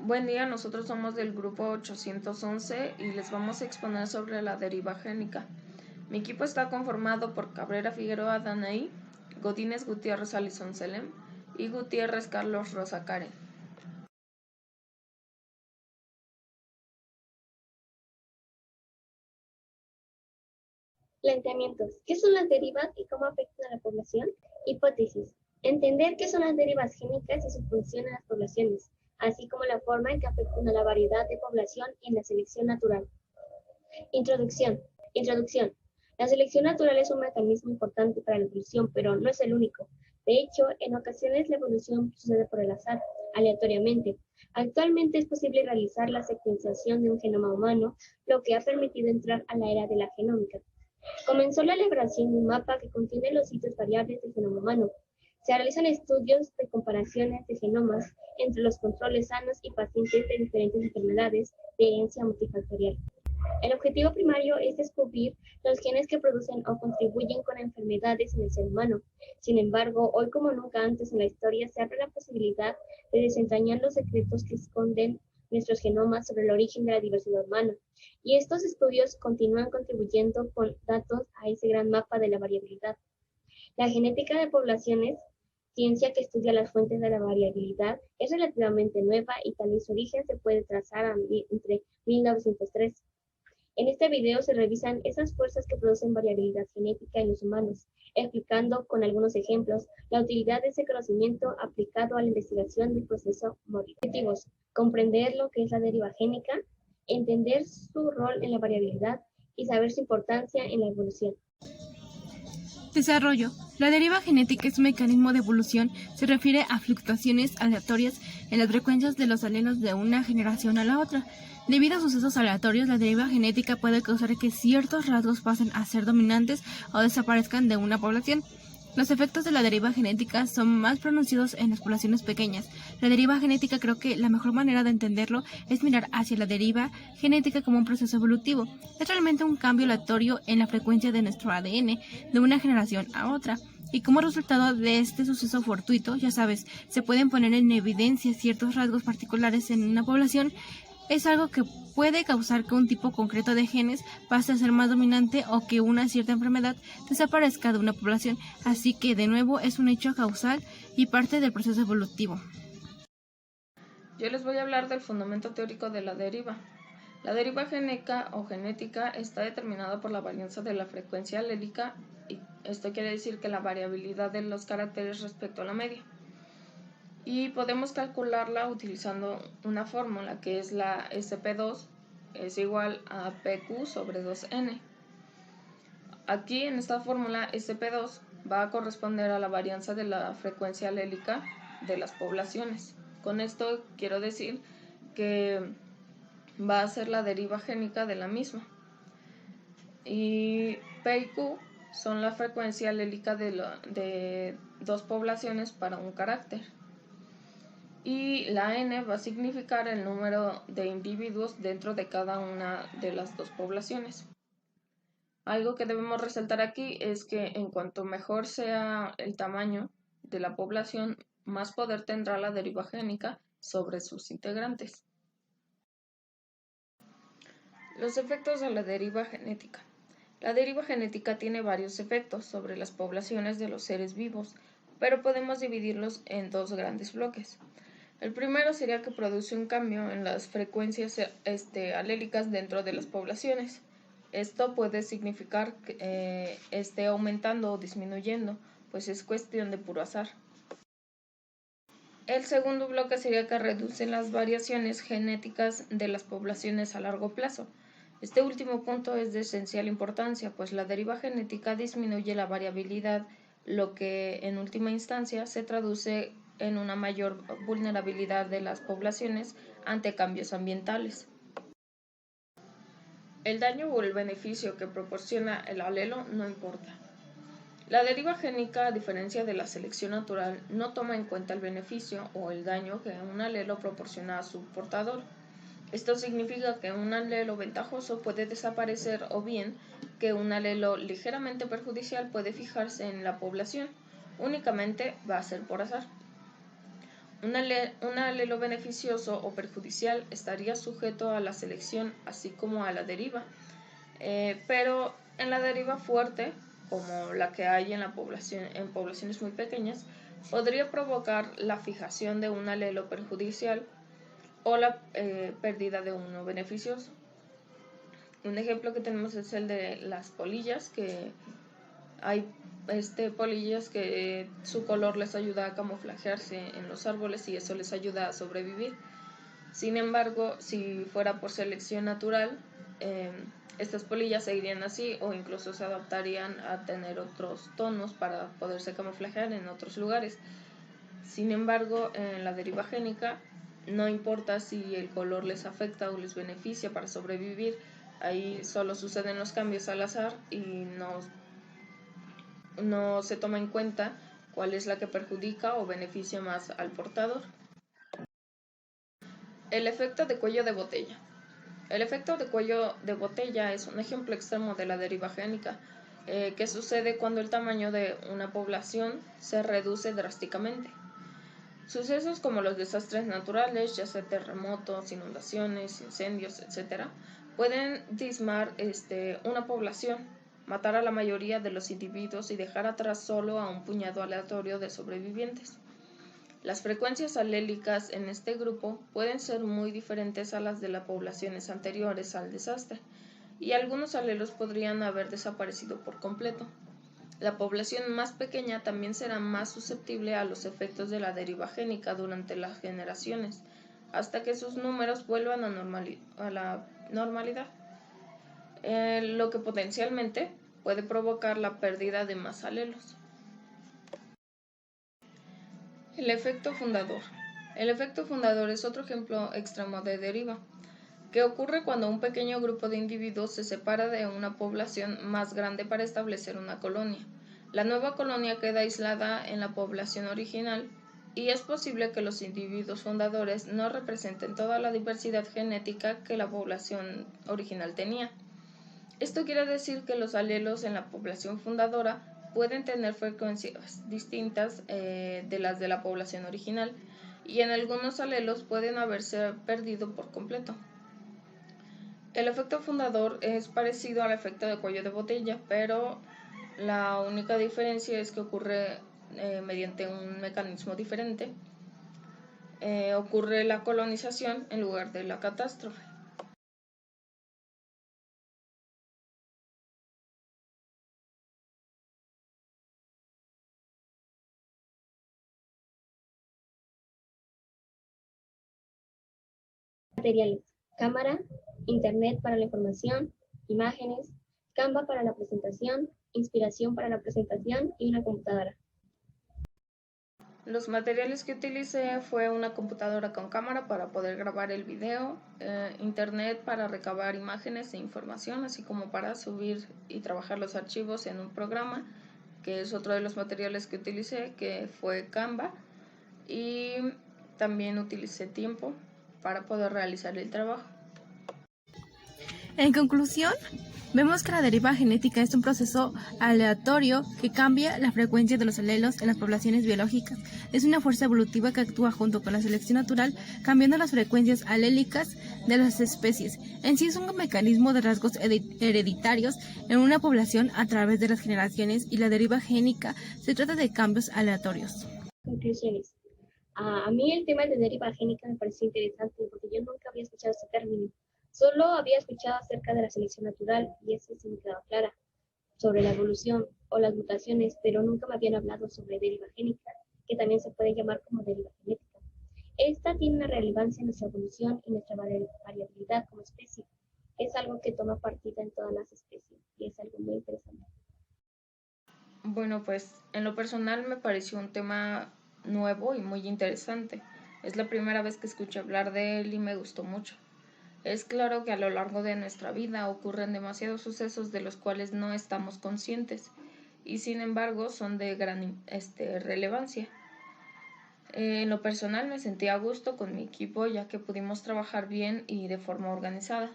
Buen día, nosotros somos del grupo 811 y les vamos a exponer sobre la deriva génica. Mi equipo está conformado por Cabrera Figueroa Danaí, Godínez Gutiérrez Alison Selem y Gutiérrez Carlos Rosa Karen. Planteamientos. ¿Qué son las derivas y cómo afectan a la población? Hipótesis. Entender qué son las derivas génicas y su función en las poblaciones, así como la forma en que afectan a la variedad de población y en la selección natural. Introducción. La selección natural es un mecanismo importante para la evolución, pero no es el único. De hecho, en ocasiones la evolución sucede por el azar, aleatoriamente. Actualmente es posible realizar la secuenciación de un genoma humano, lo que ha permitido entrar a la era de la genómica. Comenzó la elaboración de un mapa que contiene los sitios variables del genoma humano. Se realizan estudios de comparaciones de genomas entre los controles sanos y pacientes de diferentes enfermedades de herencia multifactorial. El objetivo primario es descubrir los genes que producen o contribuyen con enfermedades en el ser humano. Sin embargo, hoy como nunca antes en la historia se abre la posibilidad de desentrañar los secretos que esconden nuestros genomas sobre el origen de la diversidad humana. Y estos estudios continúan contribuyendo con datos a ese gran mapa de la variabilidad. La genética de poblaciones, ciencia que estudia las fuentes de la variabilidad, es relativamente nueva y tal vez su origen se puede trazar entre 1903. En este video se revisan esas fuerzas que producen variabilidad genética en los humanos, explicando con algunos ejemplos la utilidad de ese conocimiento aplicado a la investigación del proceso morir. Objetivos: comprender lo que es la deriva génica, entender su rol en la variabilidad y saber su importancia en la evolución. Desarrollo. La deriva genética es un mecanismo de evolución. Se refiere a fluctuaciones aleatorias en las frecuencias de los alelos de una generación a la otra. Debido a sucesos aleatorios, la deriva genética puede causar que ciertos rasgos pasen a ser dominantes o desaparezcan de una población. Los efectos de la deriva genética son más pronunciados en las poblaciones pequeñas. La deriva genética, creo que la mejor manera de entenderlo es mirar hacia la deriva genética como un proceso evolutivo. Es realmente un cambio aleatorio en la frecuencia de nuestro ADN de una generación a otra. Y como resultado de este suceso fortuito, ya sabes, se pueden poner en evidencia ciertos rasgos particulares en una población. Es algo que puede causar que un tipo concreto de genes pase a ser más dominante o que una cierta enfermedad desaparezca de una población, así que de nuevo es un hecho causal y parte del proceso evolutivo. Yo les voy a hablar del fundamento teórico de la deriva. La deriva génica o genética está determinada por la varianza de la frecuencia alélica y esto quiere decir que la variabilidad de los caracteres respecto a la media. Y podemos calcularla utilizando una fórmula que es la SP2 es igual a PQ sobre 2N. Aquí en esta fórmula SP2 va a corresponder a la varianza de la frecuencia alélica de las poblaciones. Con esto quiero decir que va a ser la deriva génica de la misma. Y P y Q son la frecuencia alélica de dos poblaciones para un carácter. Y la N va a significar el número de individuos dentro de cada una de las dos poblaciones. Algo que debemos resaltar aquí es que en cuanto mejor sea el tamaño de la población, más poder tendrá la deriva génica sobre sus integrantes. Los efectos de la deriva genética. La deriva genética tiene varios efectos sobre las poblaciones de los seres vivos, pero podemos dividirlos en dos grandes bloques. El primero sería que produce un cambio en las frecuencias alélicas dentro de las poblaciones. Esto puede significar que esté aumentando o disminuyendo, pues es cuestión de puro azar. El segundo bloque sería que reduce las variaciones genéticas de las poblaciones a largo plazo. Este último punto es de esencial importancia, pues la deriva genética disminuye la variabilidad, lo que en última instancia se traduce en una mayor vulnerabilidad de las poblaciones ante cambios ambientales. El daño o el beneficio que proporciona el alelo no importa. La deriva génica, a diferencia de la selección natural, no toma en cuenta el beneficio o el daño que un alelo proporciona a su portador. Esto significa que un alelo ventajoso puede desaparecer o bien que un alelo ligeramente perjudicial puede fijarse en la población. Únicamente va a ser por azar. Un alelo beneficioso o perjudicial estaría sujeto a la selección, así como a la deriva, pero en la deriva fuerte, como la que hay en poblaciones muy pequeñas, podría provocar la fijación de un alelo perjudicial o la pérdida de uno beneficioso. Un ejemplo que tenemos es el de las polillas, que hay polillas que su color les ayuda a camuflajearse en los árboles y eso les ayuda a sobrevivir. Sin embargo, si fuera por selección natural, estas polillas seguirían así o incluso se adaptarían a tener otros tonos para poderse camuflajear en otros lugares. Sin embargo, en la deriva génica no importa si el color les afecta o les beneficia para sobrevivir, ahí solo suceden los cambios al azar y no se toma en cuenta cuál es la que perjudica o beneficia más al portador. El efecto de cuello de botella. El efecto de cuello de botella es un ejemplo extremo de la deriva génica, que sucede cuando el tamaño de una población se reduce drásticamente. Sucesos como los desastres naturales, ya sea terremotos, inundaciones, incendios, etc., pueden diezmar una población, matar a la mayoría de los individuos y dejar atrás solo a un puñado aleatorio de sobrevivientes. Las frecuencias alélicas en este grupo pueden ser muy diferentes a las de las poblaciones anteriores al desastre, y algunos alelos podrían haber desaparecido por completo. La población más pequeña también será más susceptible a los efectos de la deriva génica durante las generaciones, hasta que sus números vuelvan a la normalidad, lo que potencialmente puede provocar la pérdida de más alelos. El efecto fundador. El efecto fundador es otro ejemplo extremo de deriva, que ocurre cuando un pequeño grupo de individuos se separa de una población más grande para establecer una colonia. La nueva colonia queda aislada en la población original y es posible que los individuos fundadores no representen toda la diversidad genética que la población original tenía. Esto quiere decir que los alelos en la población fundadora pueden tener frecuencias distintas de las de la población original, y en algunos alelos pueden haberse perdido por completo. El efecto fundador es parecido al efecto de cuello de botella, pero la única diferencia es que ocurre mediante un mecanismo diferente. Ocurre la colonización en lugar de la catástrofe. Materiales: cámara, internet para la información, imágenes, Canva para la presentación, inspiración para la presentación y una computadora. Los materiales que utilicé fue una computadora con cámara para poder grabar el video, internet para recabar imágenes e información, así como para subir y trabajar los archivos en un programa, que es otro de los materiales que utilicé, que fue Canva, y también utilicé tiempo para poder realizar el trabajo. En conclusión, vemos que la deriva genética es un proceso aleatorio que cambia la frecuencia de los alelos en las poblaciones biológicas. Es una fuerza evolutiva que actúa junto con la selección natural, cambiando las frecuencias alélicas de las especies. En sí es un mecanismo de rasgos hereditarios en una población a través de las generaciones, y la deriva génica se trata de cambios aleatorios. Conclusiones. A mí el tema de deriva génica me pareció interesante porque yo nunca había escuchado ese término. Solo había escuchado acerca de la selección natural y eso sí me quedaba clara, sobre la evolución o las mutaciones, pero nunca me habían hablado sobre deriva génica, que también se puede llamar como deriva genética. Esta tiene una relevancia en nuestra evolución y nuestra variabilidad como especie. Es algo que toma partida en todas las especies y es algo muy interesante. Bueno, pues en lo personal me pareció un tema nuevo y muy interesante. Es la primera vez que escucho hablar de él y me gustó mucho. Es claro que a lo largo de nuestra vida ocurren demasiados sucesos de los cuales no estamos conscientes y sin embargo son de gran relevancia. En lo personal me sentí a gusto con mi equipo ya que pudimos trabajar bien y de forma organizada.